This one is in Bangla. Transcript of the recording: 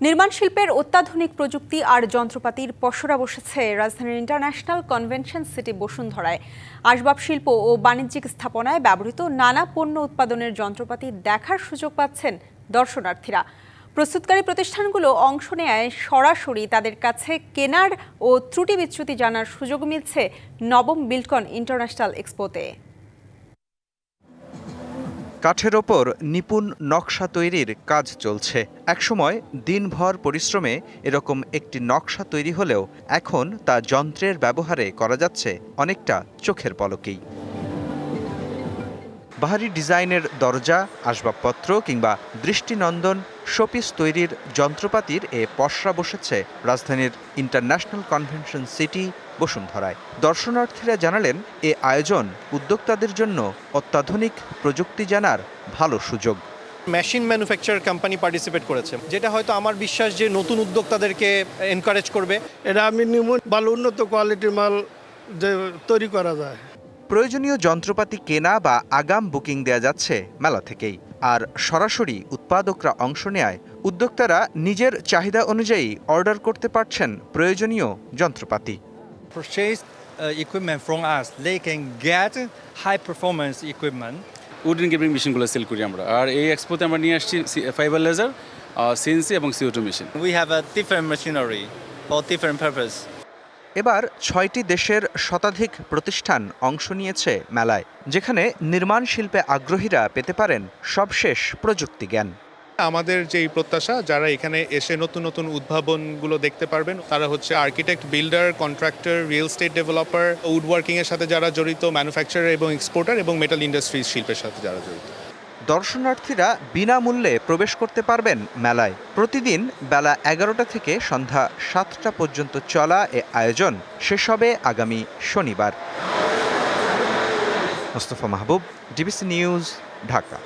নির্মাণ শিল্পের অত্যাধুনিক প্রযুক্তি আর যন্ত্রপাতির পসরা বসেছে রাজধানীর ইন্টারন্যাশনাল কনভেনশন সিটি বসুন্ধরায়। আসবাব শিল্প ও বাণিজ্যিক স্থাপনায় ব্যবহৃত নানা পণ্য উৎপাদনের যন্ত্রপাতি দেখার সুযোগ পাচ্ছেন দর্শনার্থীরা। প্রস্তুতকারী প্রতিষ্ঠানগুলো অংশ নেয় সরাসরি তাদের কাছে কেনার ও ত্রুটি বিচ্যুতি জানার সুযোগ মিলছে নবম বিল্ডকন ইন্টারন্যাশনাল এক্সপোতে। কাঠের ওপর নিপুণ নকশা তৈরির কাজ চলছে। একসময় দিনভর পরিশ্রমে এরকম একটি নকশা তৈরি হলেও এখন তা যন্ত্রের ব্যবহারে করা যাচ্ছে অনেকটা চোখের পলকেই। বাহারি ডিজাইনের দরজা, আসবাবপত্র কিংবা দৃষ্টিনন্দন শোপিস তৈরির যন্ত্রপাতির পসরা বসেছে রাজধানীর ইন্টারন্যাশনাল কনভেনশন সিটি বসুন্ধরায়। দর্শনার্থীরা জানালেন, এ আয়োজন উদ্যোক্তাদের জন্য অত্যাধুনিক প্রযুক্তি জানার ভালো সুযোগ। মেশিন ম্যানুফ্যাকচার কোম্পানি পার্টিসিপেট করেছে, যেটা হয়তো আমার বিশ্বাস যে নতুন উদ্যোক্তাদেরকে এনকারেজ করবে। এটা আমি ভালো উন্নত কোয়ালিটির মাল যে তৈরি করা যায়। প্রয়োজনীয় যন্ত্রপাতি কেনা বা আগাম বুকিং দেয়া যাচ্ছে মেলা থেকেই। আর সরাসরি উৎপাদকরা অংশ নেয় উদ্যোক্তারা নিজের চাহিদা অনুযায়ী অর্ডার করতে পারছেন প্রয়োজনীয় যন্ত্রপাতি। Purchase equipment from us, they can get high performance equipment. Wood engraving মেশিনগুলো সেল করি আমরা। আর এই এক্সপোতে আমরা নিয়ে আসছি ফাইবার লেজার, সিএনসি এবং CO2 machine. We have a different machinery for different purpose. এবার 6টি দেশের শতাধিক প্রতিষ্ঠান অংশ নিয়েছে মেলায়, যেখানে নির্মাণ শিল্পে আগ্রহীরা পেতে পারেন সবশেষ প্রযুক্তি জ্ঞান। আমাদের যেই প্রত্যাশা, যারা এখানে এসে নতুন নতুন উদ্ভাবনগুলো দেখতে পারবেন, তারা হচ্ছে architect, builder, contractor, real estate developer, would working এর সাথে যারা জড়িত, ম্যানুফ্যাকচারার এবং এক্সপোর্টার এবং মেটাল ইন্ডাস্ট্রিজ শিল্পের সাথে যারা জড়িত। দর্শনার্থীরা বিনামূল্যে প্রবেশ করতে পারবেন মেলায়। প্রতিদিন বেলা 11টা থেকে সন্ধ্যা 7টা পর্যন্ত চলা এ আয়োজন শেষ হবে আগামী শনিবার। মোস্তফা মাহবুব, ডিবিসি নিউজ, ঢাকা।